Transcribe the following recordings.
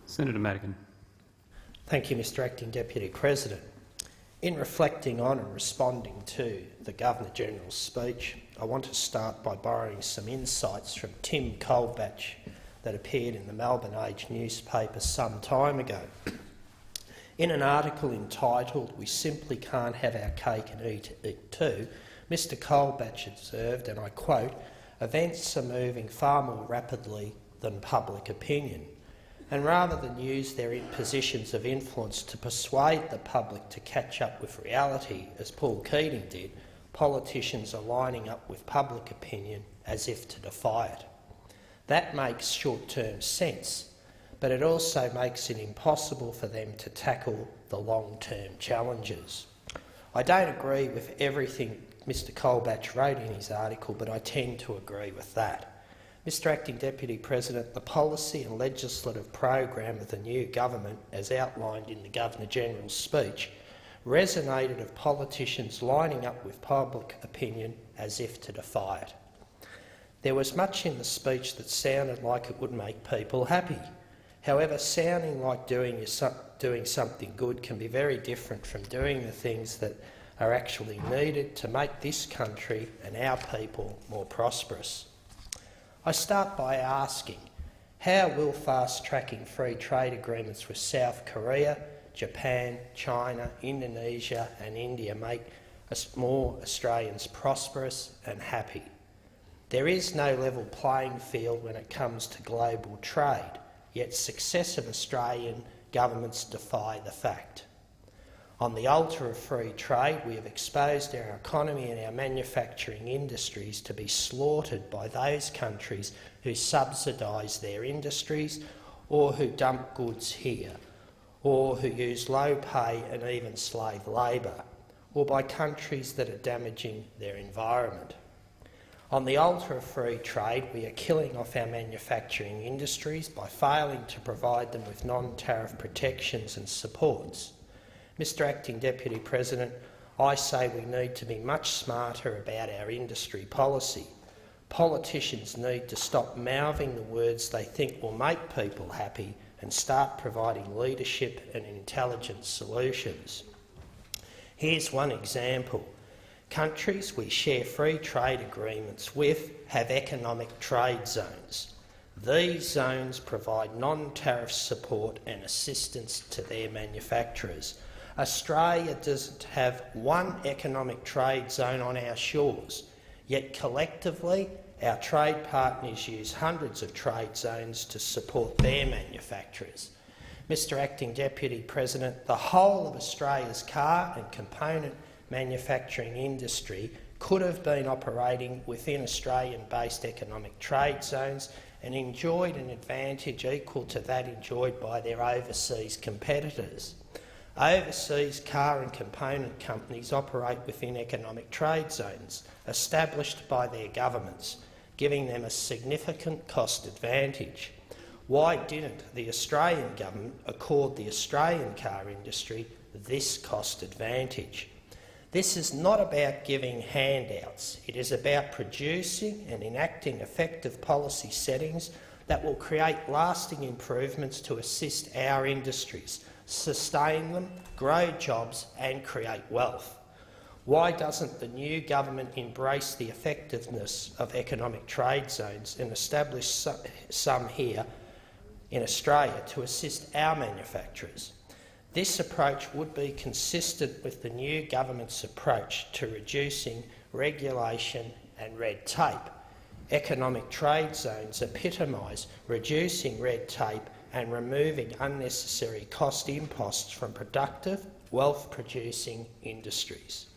Senator Madigan. Thank you, Mr Acting Deputy President. In reflecting on and responding to the Governor-General's speech, I want to start by borrowing some insights from Tim Colbatch that appeared in the Melbourne Age newspaper some time ago. In an article entitled "We Simply Can't Have Our Cake and Eat It Too," Mr Colbatch observed, and I quote, "Events are moving far more rapidly than public opinion, and rather than use their positions of influence to persuade the public to catch up with reality, as Paul Keating did, politicians are lining up with public opinion as if to defy it. That makes short-term sense, but it also makes it impossible for them to tackle the long-term challenges." I don't agree with everything Mr Colbatch wrote in his article, but I tend to agree with that. Mr Acting Deputy President, the policy and legislative program of the new government, as outlined in the Governor-General's speech, resonated of politicians lining up with public opinion as if to defy it. There was much in the speech that sounded like it would make people happy. However, sounding like doing something good can be very different from doing the things that are actually needed to make this country and our people more prosperous. I start by asking, how will fast-tracking free trade agreements with South Korea, Japan, China, Indonesia and India make more Australians prosperous and happy? There is no level playing field when it comes to global trade, yet successive Australian governments defy the fact. On the altar of free trade, we have exposed our economy and our manufacturing industries to be slaughtered by those countries who subsidise their industries or who dump goods here, or who use low pay and even slave labour, or by countries that are damaging their environment. On the altar of free trade, we are killing off our manufacturing industries by failing to provide them with non-tariff protections and supports. Mr Acting Deputy President, I say we need to be much smarter about our industry policy. Politicians need to stop mouthing the words they think will make people happy and start providing leadership and intelligent solutions. Here's one example. Countries we share free trade agreements with have economic trade zones. These zones provide non-tariff support and assistance to their manufacturers. Australia doesn't have one economic trade zone on our shores, yet collectively our trade partners use hundreds of trade zones to support their manufacturers. Mr Acting Deputy President, the whole of Australia's car and component manufacturing industry could have been operating within Australian-based economic trade zones and enjoyed an advantage equal to that enjoyed by their overseas competitors. Overseas car and component companies operate within economic trade zones established by their governments, giving them a significant cost advantage. Why didn't the Australian government accord the Australian car industry this cost advantage? This is not about giving handouts. It is about producing and enacting effective policy settings that will create lasting improvements to assist our industries, sustain them, grow jobs and create wealth. Why doesn't the new government embrace the effectiveness of economic trade zones and establish some here in Australia to assist our manufacturers? This approach would be consistent with the new government's approach to reducing regulation and red tape. Economic trade zones epitomise reducing red tape and removing unnecessary cost imposts from productive, wealth-producing industries.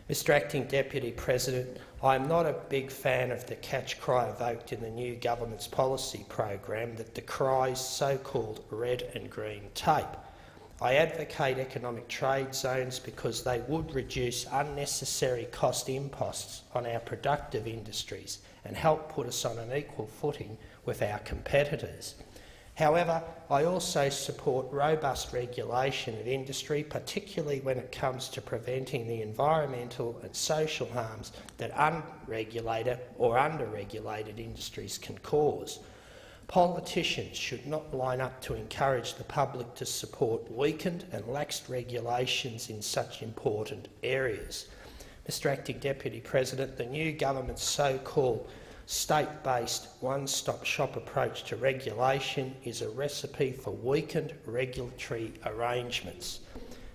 Mr Acting Deputy President, I am not a big fan of the catch-cry evoked in the new government's policy program that decries so-called red and green tape. I advocate economic trade zones because they would reduce unnecessary cost imposts on our productive industries and help put us on an equal footing with our competitors. However, I also support robust regulation of industry, particularly when it comes to preventing the environmental and social harms that unregulated or under-regulated industries can cause. Politicians should not line up to encourage the public to support weakened and laxed regulations in such important areas. Mr Acting Deputy President, the new government's so-called state-based one-stop-shop approach to regulation is a recipe for weakened regulatory arrangements.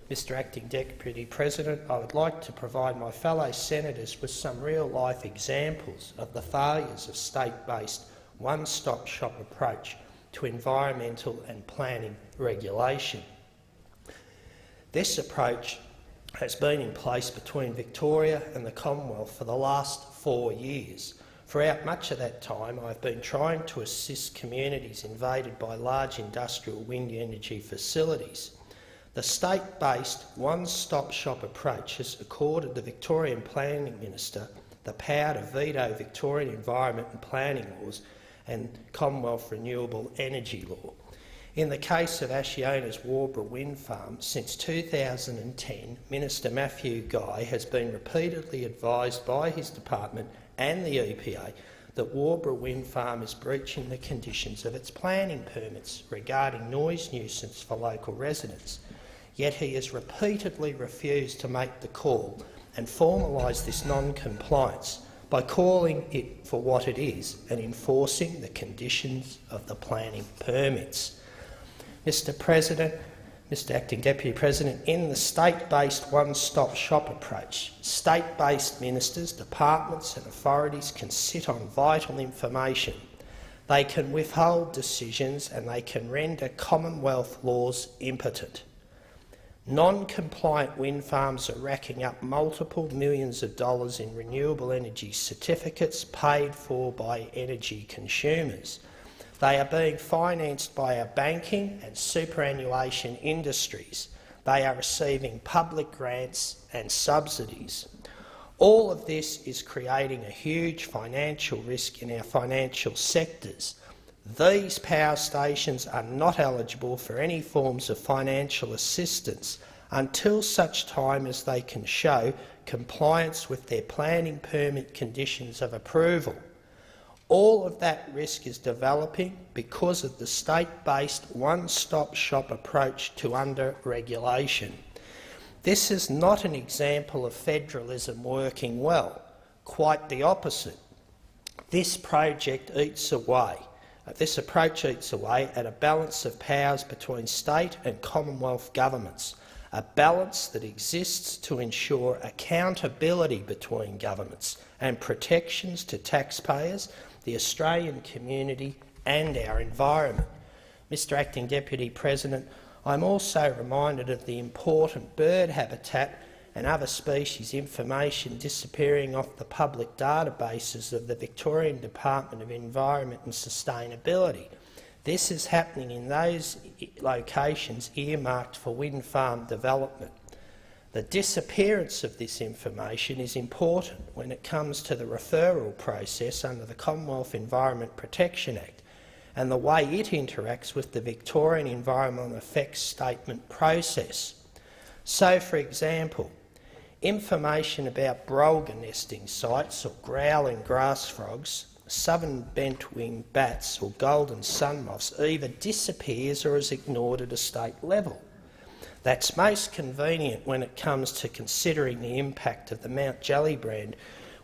Mr Acting Deputy President, I would like to provide my fellow senators with some real-life examples of the failures of state-based one-stop-shop approach to environmental and planning regulation. This approach has been in place between Victoria and the Commonwealth for the last 4 years. Throughout much of that time, I have been trying to assist communities invaded by large industrial wind energy facilities. The state-based one-stop-shop approach has accorded the Victorian Planning Minister the power to veto Victorian environment and planning laws and Commonwealth Renewable Energy Law. In the case of Ashiona's Waubra wind farm, since 2010, Minister Matthew Guy has been repeatedly advised by his department and the EPA that Waubra wind farm is breaching the conditions of its planning permits regarding noise nuisance for local residents. Yet he has repeatedly refused to make the call and formalise this non-compliance by calling it for what it is and enforcing the conditions of the planning permits. Mr President, Mr Acting Deputy President, in the state-based one-stop-shop approach, state-based ministers, departments and authorities can sit on vital information. They can withhold decisions and they can render Commonwealth laws impotent. Non-compliant wind farms are racking up multiple millions of dollars in renewable energy certificates paid for by energy consumers. They are being financed by our banking and superannuation industries. They are receiving public grants and subsidies. All of this is creating a huge financial risk in our financial sectors. These power stations are not eligible for any forms of financial assistance until such time as they can show compliance with their planning permit conditions of approval. All of that risk is developing because of the state-based one-stop-shop approach to under-regulation. This is not an example of federalism working well, quite the opposite. This approach eats away at a balance of powers between state and Commonwealth governments, a balance that exists to ensure accountability between governments and protections to taxpayers, the Australian community and our environment. Mr Acting Deputy President, I'm also reminded of the important bird habitat and other species information disappearing off the public databases of the Victorian Department of Environment and Sustainability. This is happening in those locations earmarked for wind farm development. The disappearance of this information is important when it comes to the referral process under the Commonwealth Environment Protection Act and the way it interacts with the Victorian Environmental Effects Statement process. So, for example, information about brolga nesting sites or growling grass frogs, southern bent-winged bats or golden sun moths either disappears or is ignored at a state level. That's most convenient when it comes to considering the impact of the Mount Gellibrand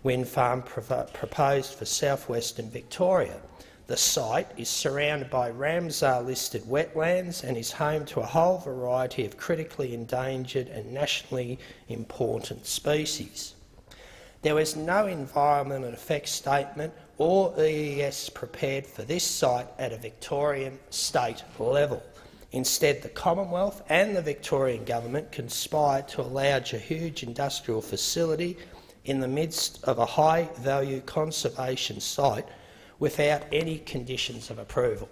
wind farm proposed for south-western Victoria. The site is surrounded by Ramsar-listed wetlands and is home to a whole variety of critically endangered and nationally important species. There was no environmental effects statement or EES prepared for this site at a Victorian state level. Instead, the Commonwealth and the Victorian government conspired to allow a huge industrial facility in the midst of a high-value conservation site without any conditions of approval.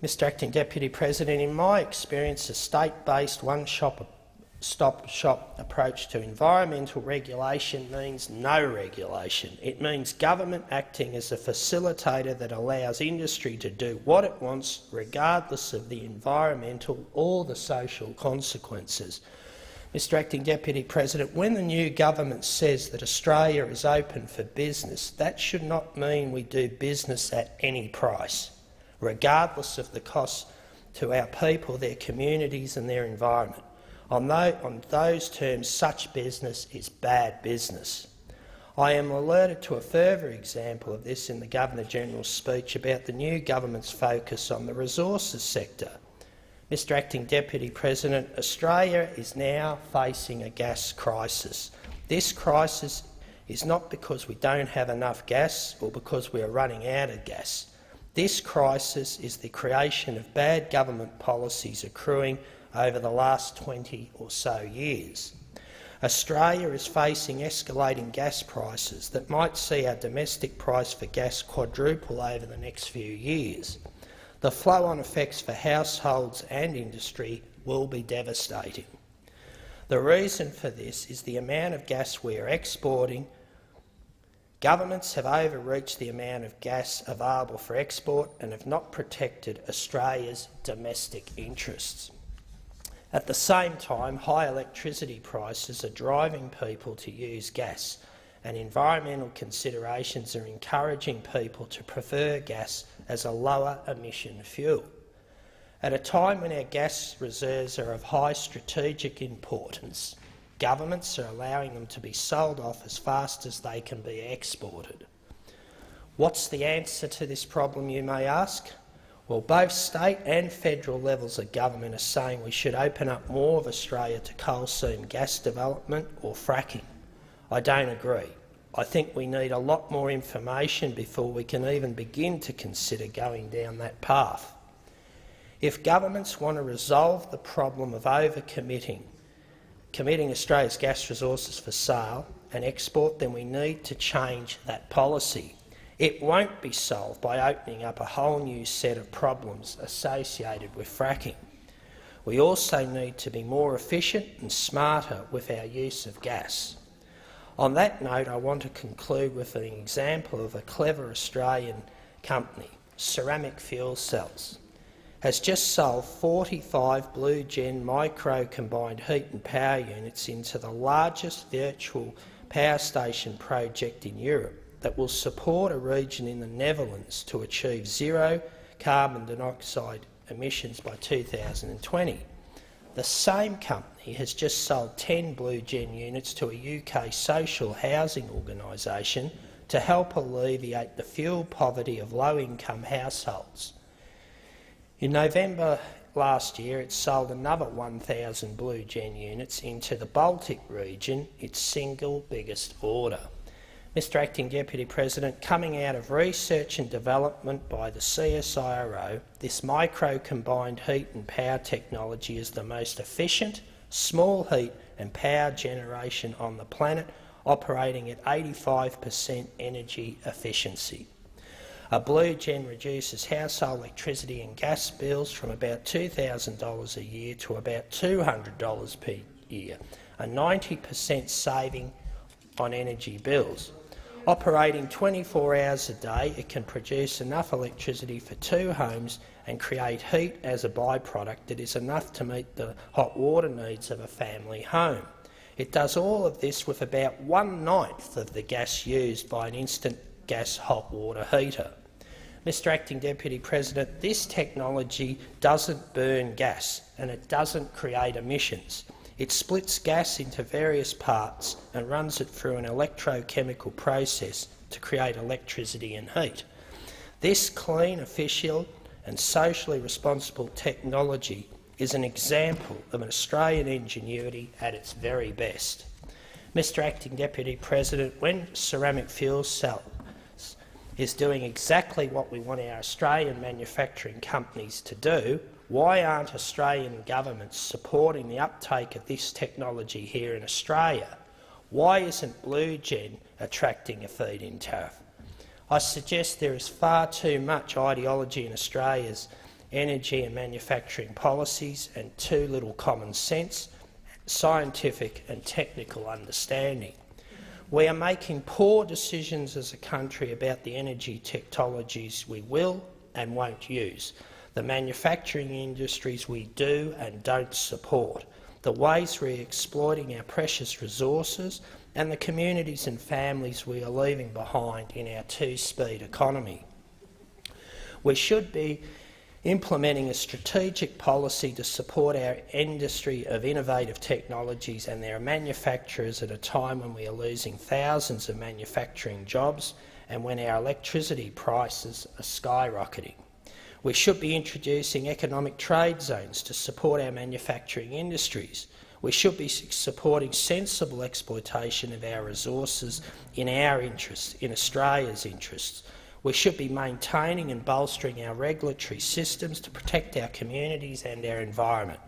Mr Acting Deputy President, in my experience, a state-based one-stop-shop approach to environmental regulation means no regulation. It means government acting as a facilitator that allows industry to do what it wants regardless of the environmental or the social consequences. Mr Acting Deputy President, when the new government says that Australia is open for business, that should not mean we do business at any price, regardless of the cost to our people, their communities and their environment. On those terms, such business is bad business. I am alerted to a further example of this in the Governor-General's speech about the new government's focus on the resources sector. Mr Acting Deputy President, Australia is now facing a gas crisis. This crisis is not because we don't have enough gas or because we are running out of gas. This crisis is the creation of bad government policies accruing over the last 20 or so years. Australia is facing escalating gas prices that might see our domestic price for gas quadruple over the next few years. The flow-on effects for households and industry will be devastating. The reason for this is the amount of gas we are exporting. Governments have overreached the amount of gas available for export and have not protected Australia's domestic interests. At the same time, high electricity prices are driving people to use gas, and environmental considerations are encouraging people to prefer gas as a lower emission fuel. At a time when our gas reserves are of high strategic importance, governments are allowing them to be sold off as fast as they can be exported. What's the answer to this problem, you may ask? Well, both state and federal levels of government are saying we should open up more of Australia to coal seam gas development or fracking. I don't agree. I think we need a lot more information before we can even begin to consider going down that path. If governments want to resolve the problem of committing Australia's gas resources for sale and export, then we need to change that policy. It won't be solved by opening up a whole new set of problems associated with fracking. We also need to be more efficient and smarter with our use of gas. On that note, I want to conclude with an example of a clever Australian company, Ceramic Fuel Cells, has just sold 45 Blue Gen micro combined heat and power units into the largest virtual power station project in Europe that will support a region in the Netherlands to achieve zero carbon dioxide emissions by 2020. The same company has just sold 10 Blue Gen units to a UK social housing organisation to help alleviate the fuel poverty of low-income households. In November last year, it sold another 1,000 Blue Gen units into the Baltic region, its single biggest order. Mr Acting Deputy President, coming out of research and development by the CSIRO, this micro-combined heat and power technology is the most efficient small heat and power generation on the planet, operating at 85% energy efficiency. A Blue Gen reduces household electricity and gas bills from about $2,000 a year to about $200 per year, a 90% saving on energy bills. Operating 24 hours a day, it can produce enough electricity for 2 homes and create heat as a byproduct that is enough to meet the hot water needs of a family home. It does all of this with about 1/9 of the gas used by an instant gas hot water heater. Mr Acting Deputy President, this technology doesn't burn gas and it doesn't create emissions. It splits gas into various parts and runs it through an electrochemical process to create electricity and heat. This clean, efficient and socially responsible technology is an example of an Australian ingenuity at its very best. Mr Acting Deputy President, when Ceramic Fuel Cells is doing exactly what we want our Australian manufacturing companies to do, why aren't Australian governments supporting the uptake of this technology here in Australia? Why isn't Blue Gen attracting a feed-in tariff? I suggest there is far too much ideology in Australia's energy and manufacturing policies and too little common sense, scientific and technical understanding. We are making poor decisions as a country about the energy technologies we will and won't use, the manufacturing industries we do and don't support, the ways we're exploiting our precious resources, and the communities and families we are leaving behind in our two-speed economy. We should be implementing a strategic policy to support our industry of innovative technologies and their manufacturers at a time when we are losing thousands of manufacturing jobs and when our electricity prices are skyrocketing. We should be introducing economic trade zones to support our manufacturing industries. We should be supporting sensible exploitation of our resources in our interests, in Australia's interests. We should be maintaining and bolstering our regulatory systems to protect our communities and our environment.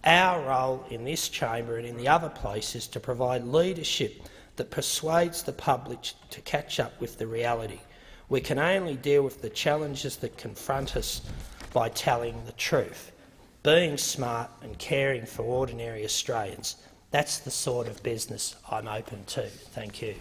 Our role in this chamber and in the other places is to provide leadership that persuades the public to catch up with the reality. We can only deal with the challenges that confront us by telling the truth, being smart and caring for ordinary Australians. That's the sort of business I'm open to. Thank you.